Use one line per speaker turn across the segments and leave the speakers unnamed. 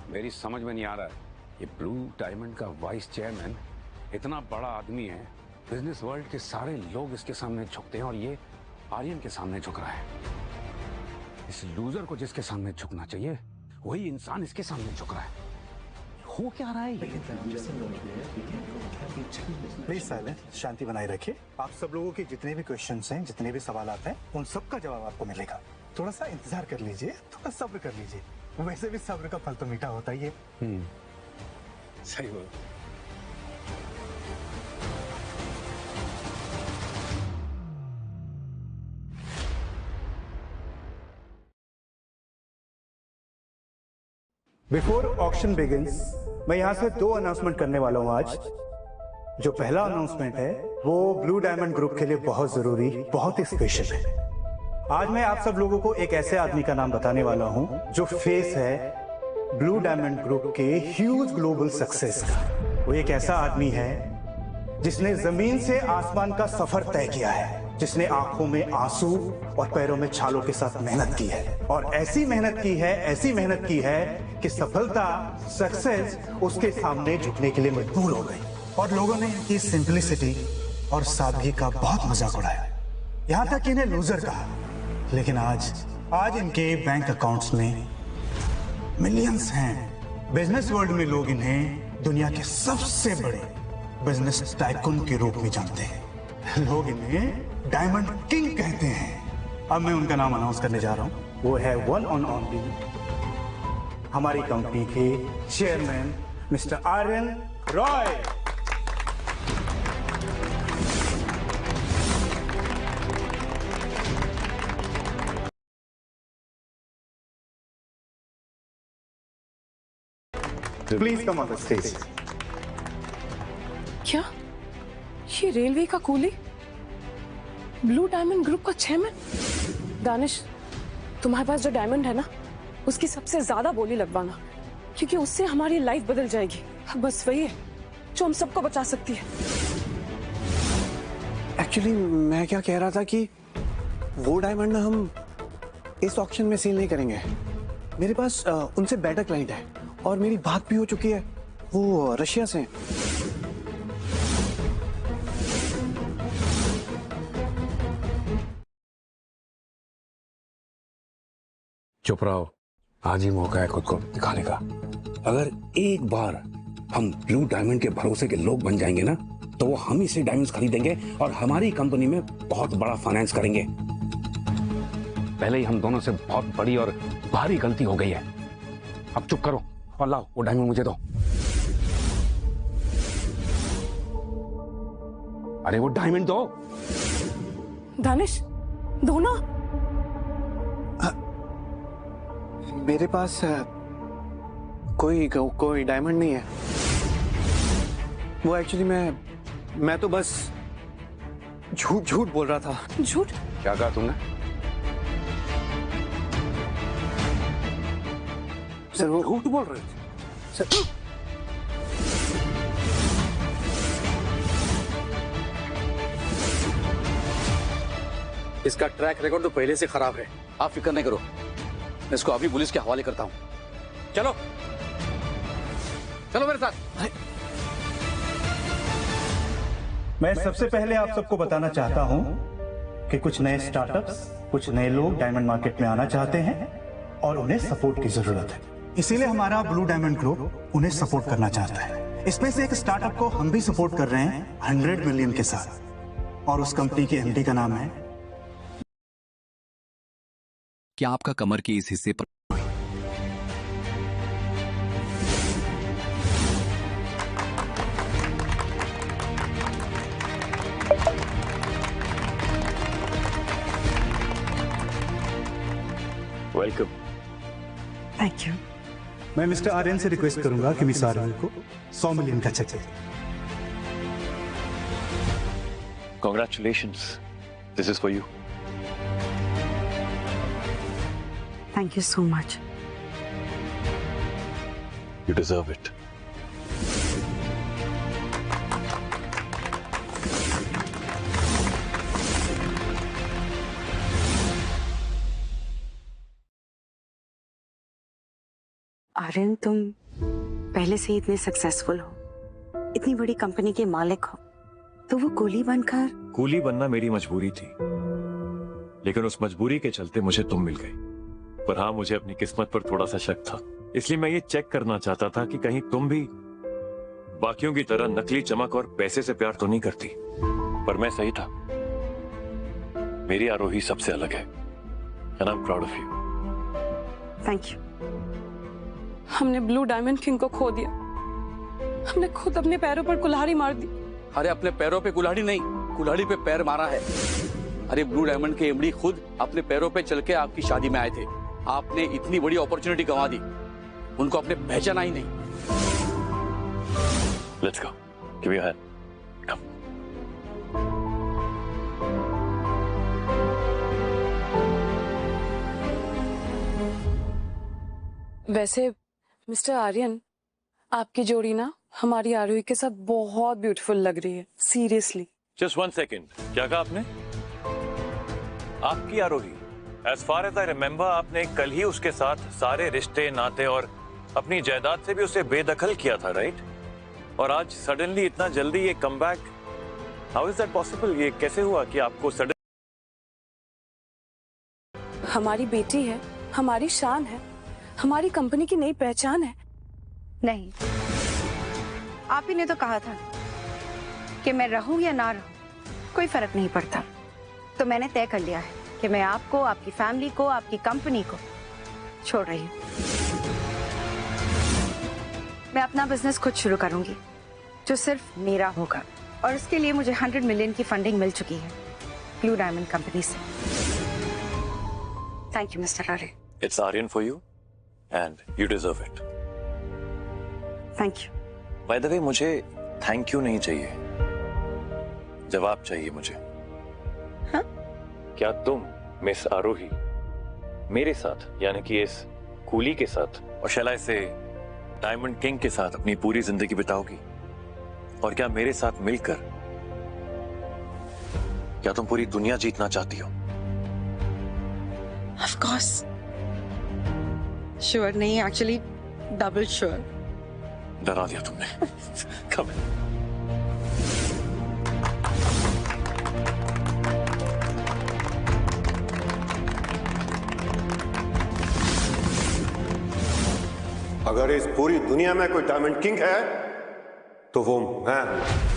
मेरी समझ में नहीं आ रहा है, ये ब्लू डायमंड का वाइस चेयरमैन इतना बड़ा आदमी है, बिजनेस वर्ल्ड के सारे लोग इसके सामने झुकते हैं और ये आर्यन के सामने झुक रहा है। इस लूजर को जिसके सामने झुकना चाहिए वही इंसान इसके सामने झुक रहा है। हो क्या रहा है?
प्लीज साइलेंस, शांति बनाए रखिए। आप सब लोगों के जितने भी क्वेश्चंस हैं, जितने भी सवालात हैं, उन सब का जवाब आपको मिलेगा। थोड़ा सा इंतजार कर लीजिए, थोड़ा सब्र कर लीजिए। वैसे भी सब्र का फल तो मीठा होता ही है।
सही बोल।
बिफोर ऑक्शन बिगिंस, मैं यहाँ से 2 अनाउंसमेंट करने वाला हूँ आज। जो पहला अनाउंसमेंट है वो ब्लू डायमंड ग्रुप के लिए बहुत जरूरी, बहुत ही स्पेशल है। आज मैं आप सब लोगों को एक ऐसे आदमी का नाम बताने वाला हूँ जो फेस है ब्लू डायमंड ग्रुप के ह्यूज ग्लोबल सक्सेस का। वो एक ऐसा आदमी है जिसने जमीन से आसमान का सफर तय किया है, जिसने आंखों में आंसू और पैरों में छालों के साथ मेहनत की है, और ऐसी मेहनत की है, ऐसी मेहनत की है कि सफलता, सक्सेस उसके सामने झुकने के लिए मजबूर हो गई। और लोगों ने इनकी सिंपलिसिटी और सादगी का बहुत मजाक उड़ाया, यहां तक कि इन्हें लूजर कहा। लेकिन आज इनके बैंक अकाउंट्स में मिलियंस हैं। बिजनेस वर्ल्ड में लोग इन्हें दुनिया के सबसे बड़े बिजनेस टाइकून के रूप में जानते हैं। लोग इन्हें डायमंड किंग कहते हैं। अब मैं उनका नाम अनाउंस करने जा रहा हूं। वो है वन ऑन ओनली हमारी कंपनी के chairman mister Aryan Roy. Please come on the stage.
क्या ये रेलवे का कूली, ब्लू डायमंड ग्रुप का चेयरमैन? दानिश, तुम्हारे पास जो डायमंड है ना, उसकी सबसे ज्यादा बोली लगवाना, क्योंकि उससे हमारी लाइफ बदल जाएगी। बस वही है जो हम सबको बचा सकती है।
एक्चुअली मैं क्या कह रहा था कि वो डायमंड ना हम इस ऑक्शन में सेल नहीं करेंगे। मेरे पास उनसे बेटर क्लाइंट है और मेरी बात भी हो चुकी है, वो रशिया से हैं।
चुप रहो, आज ही मौका है खुद को दिखाने का। अगर एक बार हम ब्लू डायमंड के भरोसे के लोग बन जाएंगे ना, तो वो हम ही से डायमंड्स खरीदेंगे और हमारी कंपनी में बहुत बड़ा फाइनेंस करेंगे। पहले ही हम दोनों से बहुत बड़ी और भारी गलती हो गई है। अब चुप करो और लाओ वो डायमंड मुझे दो। अरे वो डायमंड दो।
दानिश, दो ना।
मेरे पास कोई डायमंड नहीं है। वो एक्चुअली मैं तो बस झूठ बोल रहा था।
झूठ?
क्या कहा तुमने?
सर वो
झूठ बोल रहे थे
सर।
इसका ट्रैक रिकॉर्ड तो पहले से खराब है, आप फिक्र नहीं करो। मैं इसको अभी पुलिस के हवाले करता हूं। चलो चलो मेरे साथ।
मैं सबसे पहले आप सबको बताना चाहता हूं कि कुछ नए स्टार्टअप्स, कुछ नए लोग डायमंड मार्केट में आना चाहते हैं और उन्हें सपोर्ट की जरूरत है। इसीलिए हमारा ब्लू डायमंड ग्रुप उन्हें सपोर्ट करना चाहता है। इसमें से एक स्टार्टअप को हम भी सपोर्ट कर रहे हैं 100 मिलियन के साथ, और उस कंपनी के एमडी का नाम है।
क्या आपका कमर के इस हिस्से पर
वेलकम।
Thank you.
मैं मिस्टर आर्यन से रिक्वेस्ट करूंगा कि मिस आर्यन को 100 मिलियन का चेक दे।
Congratulations. This is for you.
Thank you so much.
You deserve it.
Aryan, तुम पहले से ही इतने सक्सेसफुल हो, इतनी बड़ी कंपनी के मालिक हो, तो वो कूली बनकर।
कूली बनना मेरी मजबूरी थी, लेकिन उस मजबूरी के चलते मुझे तुम मिल गई। पर हाँ, मुझे अपनी किस्मत पर थोड़ा सा शक था, इसलिए मैं ये चेक करना चाहता था कि कहीं तुम भी बाकियों की तरह नकली चमक और पैसे से प्यार तो नहीं करती। पर मैं सही था। मेरी आरोही सबसे अलग है, and I am proud of you.
Thank you.
हमने ब्लू डायमंड किंग को खो दिया, हमने खुद अपने पैरों पर कुल्हाड़ी मार दी।
अरे अपने पैरों पे कुल्हाड़ी नहीं, कुल्हाड़ी पे पैर मारा है। अरे ब्लू डायमंड के एमडी खुद अपने पैरों पे चल के आपकी शादी में आए थे। आपने इतनी बड़ी अपॉर्चुनिटी गंवा दी, उनको आपने पहचाना ही नहीं।
Let's go, give me your hand, come.
वैसे मिस्टर आर्यन, आपकी जोड़ी ना हमारी आरोही के साथ बहुत ब्यूटीफुल लग रही है, सीरियसली।
जस्ट 1 सेकेंड, क्या कहा आपने? आपकी Aarohi? As far as I remember, आपने कल ही उसके साथ सारे रिश्ते नाते और अपनी जायदाद से भी उसे बेदखल किया था, राइट? और आज सडनली इतना जल्दी ये comeback, how is that possible? ये कैसे हुआ कि आपको सडन?
हमारी बेटी है, हमारी शान है, हमारी कंपनी की नई पहचान है।
नहीं, आप ही ने तो कहा था कि मैं रहूं या ना रहूं कोई फर्क नहीं पड़ता। तो मैंने तय कर लिया है कि मैं आपको, आपकी फैमिली को, आपकी कंपनी को छोड़ रही हूं। मैं अपना बिजनेस खुद शुरू करूंगी, जो सिर्फ मेरा होगा, और इसके लिए मुझे 100 मिलियन की फंडिंग मिल चुकी है ब्लू डायमंड कंपनी से। Thank you mister Aryan.
It's Aryan for you and you deserve it.
Thank you.
By the way, मुझे थैंक यू नहीं चाहिए, जवाब चाहिए मुझे।
हाँ?
क्या तुम मिस आरोही मेरे साथ, यानी कि इस कूली के साथ, और शैला से डायमंड किंग के साथ अपनी पूरी जिंदगी बिताओगी? और क्या मेरे साथ मिलकर क्या तुम पूरी दुनिया जीतना चाहती हो?
Of course. Sure नहीं, actually double sure.
डरा दिया तुमने। Come in.
अगर इस पूरी दुनिया में कोई डायमंड किंग है तो वो मैं हूं।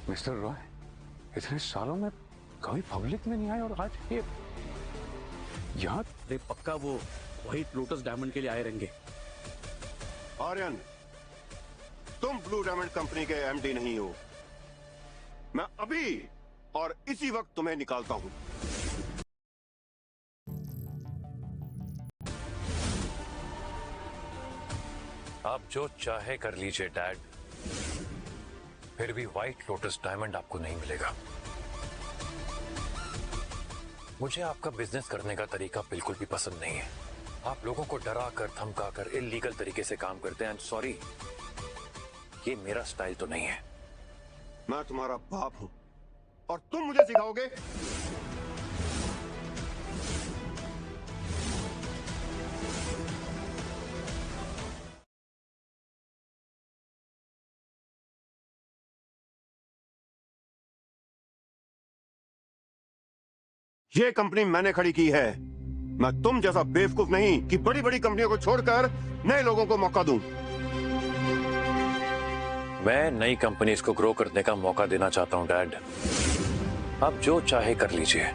मिस्टर रॉय, इतने सालों में कभी पब्लिक में नहीं आए और आज ये यहाँ?
पक्का वो व्हाइट लोटस डायमंड के लिए आए रहेंगे।
आर्यन, तुम ब्लू डायमंड कंपनी के एमडी नहीं हो। मैं अभी और इसी वक्त तुम्हें निकालता हूं।
आप जो चाहे कर लीजिए डैड, फिर भी व्हाइट लोटस डायमंड आपको नहीं मिलेगा। मुझे आपका बिजनेस करने का तरीका बिल्कुल भी पसंद नहीं है। आप लोगों को डरा कर, धमका कर, इलीगल तरीके से काम करते हैं। सॉरी, ये मेरा स्टाइल तो नहीं है।
मैं तुम्हारा बाप हूं और तुम मुझे सिखाओगे? ये कंपनी मैंने खड़ी की है। मैं तुम जैसा बेवकूफ नहीं कि बड़ी बड़ी कंपनियों को छोड़कर नए लोगों को मौका दूं।
मैं नई कंपनीज को ग्रो करने का मौका देना चाहता हूं डैड। आप जो चाहे कर लीजिए,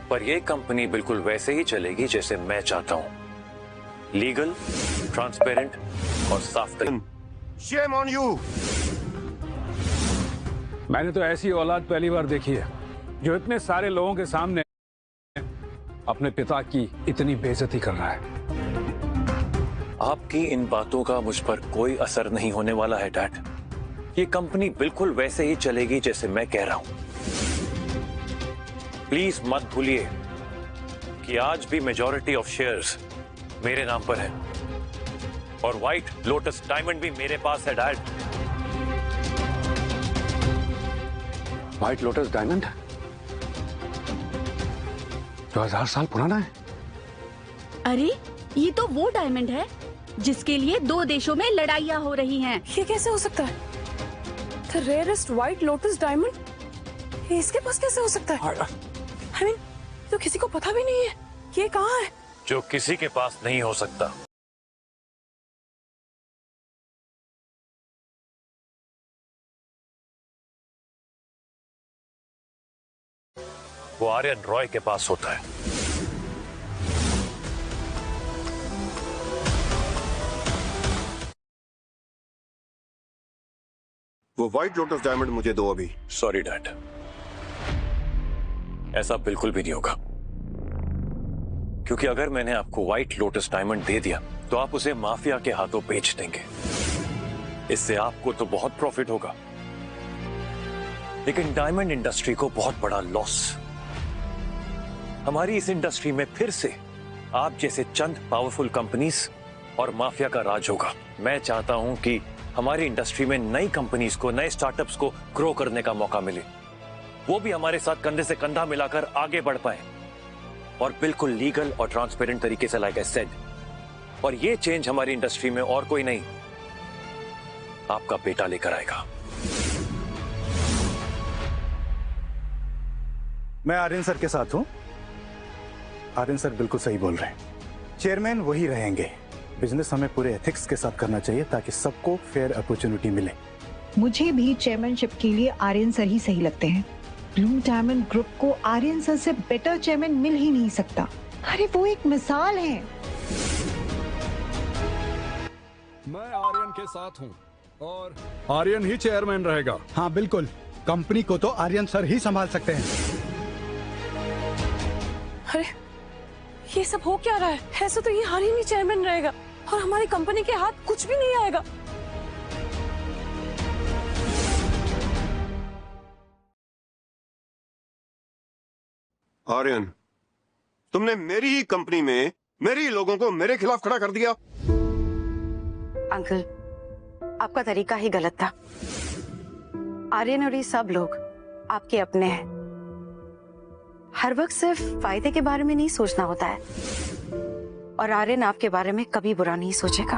पर यह कंपनी बिल्कुल वैसे ही चलेगी जैसे मैं चाहता हूं। लीगल, ट्रांसपेरेंट और साफ तरीके।
Shame on you.
मैंने तो ऐसी औलाद पहली बार देखी है जो इतने सारे लोगों के सामने अपने पिता की इतनी बेइज्जती कर रहा है।
आपकी इन बातों का मुझ पर कोई असर नहीं होने वाला है डैड। ये कंपनी बिल्कुल वैसे ही चलेगी जैसे मैं कह रहा हूं। प्लीज मत भूलिए कि आज भी मेजॉरिटी ऑफ शेयर्स मेरे नाम पर है और व्हाइट लोटस डायमंड भी मेरे पास है डैड।
व्हाइट लोटस डायमंड जो 1000 साल पुराना है।
अरे ये तो वो डायमंड है जिसके लिए 2 देशों में लड़ाइयाँ हो रही हैं।
ये कैसे हो सकता है? The rarest white lotus diamond ये इसके पास कैसे हो सकता है? I mean, तो किसी को पता भी नहीं है ये कहाँ है।
जो किसी के पास नहीं हो सकता वो आर्यन रॉय के पास होता है।
वो व्हाइट लोटस डायमंड मुझे दो अभी।
सॉरी डैड, ऐसा बिल्कुल भी नहीं होगा, क्योंकि अगर मैंने आपको व्हाइट लोटस डायमंड दे दिया तो आप उसे माफिया के हाथों बेच देंगे। इससे आपको तो बहुत प्रॉफिट होगा, लेकिन डायमंड इंडस्ट्री को बहुत बड़ा लॉस। हमारी इस इंडस्ट्री में फिर से आप जैसे चंद पावरफुल कंपनीज और माफिया का राज होगा। मैं चाहता हूं कि हमारी इंडस्ट्री में नई कंपनीज को, नए स्टार्टअप्स को ग्रो करने का मौका मिले, वो भी हमारे साथ कंधे से कंधा मिलाकर आगे बढ़ पाए और बिल्कुल लीगल और ट्रांसपेरेंट तरीके से, लाइक आई सेड। और ये चेंज हमारी इंडस्ट्री में और कोई नहीं, आपका बेटा लेकर आएगा।
मैं आर्यन सर के साथ हूं। आर्यन सर बिल्कुल सही बोल रहे हैं। चेयरमैन वही रहेंगे। बिजनेस हमें पूरे एथिक्स के साथ करना चाहिए ताकि सबको फेयर अपॉर्चुनिटी मिले।
मुझे भी चेयरमैनशिप के लिए आर्यन सर ही सही लगते हैं। ब्लू डायमंड ग्रुप को आर्यन सर से बेटर चेयरमैन मिल ही नहीं सकता। अरे वो एक मिसाल है।
मैं आर्यन के साथ हूँ और आर्यन ही चेयरमैन रहेगा।
हाँ बिल्कुल, कंपनी को तो आर्यन सर ही संभाल सकते हैं।
अरे ये सब हो क्या रहा है? ऐसे तो ये आर्यन ही चेयरमैन रहेगा और हमारी कंपनी के हाथ कुछ भी नहीं आएगा।
आर्यन, तुमने मेरी ही कंपनी में मेरे ही लोगों को मेरे खिलाफ खड़ा कर दिया।
अंकल, आपका तरीका ही गलत था। आर्यन और ये सब लोग आपके अपने हैं। हर वक्त सिर्फ फायदे के बारे में नहीं सोचना होता है, और आर्यन आपके बारे में कभी बुरा नहीं सोचेगा।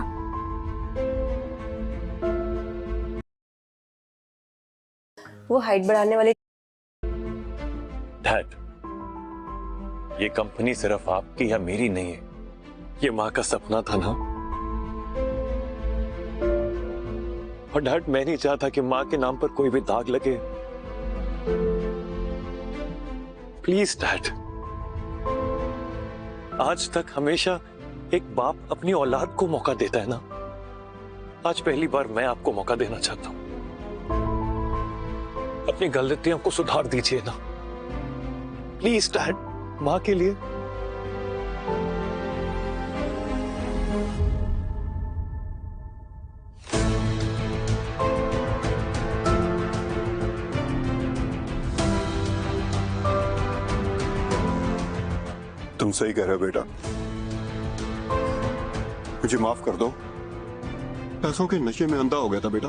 वो हाइट बढ़ाने वाले
डैड, ये कंपनी सिर्फ आपकी या मेरी नहीं है, ये माँ का सपना था ना। और डैड, मैं नहीं चाहता कि माँ के नाम पर कोई भी दाग लगे। प्लीज डैड, आज तक हमेशा एक बाप अपनी औलाद को मौका देता है ना, आज पहली बार मैं आपको मौका देना चाहता हूं। अपनी गलतियों को सुधार दीजिए ना प्लीज डैड, माँ के लिए।
तुम सही कह रहे हो बेटा, मुझे माफ कर दो। पैसों के नशे में अंधा हो गया था बेटा,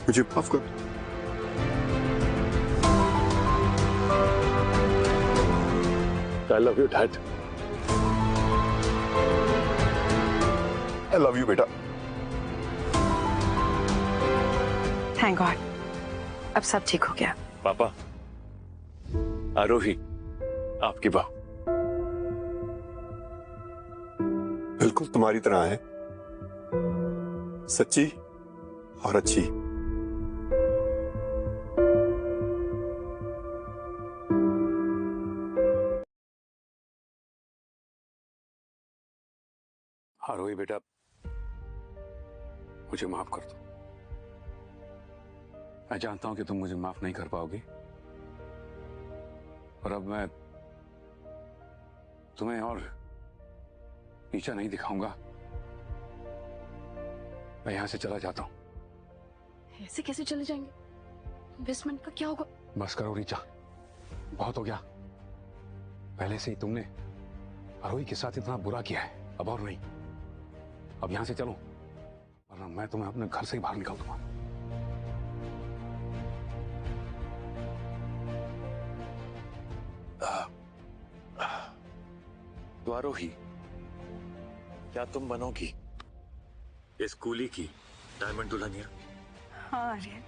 मुझे माफ कर।
I love you, Dad.
I love you बेटा।
थैंक गॉड, अब सब ठीक हो गया।
पापा, आरोही आपकी बहू
बिल्कुल तुम्हारी तरह है, सच्ची और अच्छी।
आरोही बेटा, मुझे माफ कर दो। मैं जानता हूं कि तुम मुझे माफ नहीं कर पाओगी, और अब मैं तुम्हें और नीचा नहीं दिखाऊंगा। मैं यहां से चला जाता हूं।
ऐसे कैसे चले जाएंगे? इन्वेस्टमेंट का क्या होगा?
बस करो रीचा, बहुत हो गया। पहले से ही तुमने आरोही के साथ इतना बुरा किया है, अब और नहीं। अब यहां से चलो, वरना मैं तुम्हें अपने घर से ही बाहर निकाल दूंगा।
तो आरोही, क्या तुम बनोगी इस कूली की डायमंड दुल्हनिया?
हाँ आर्यन,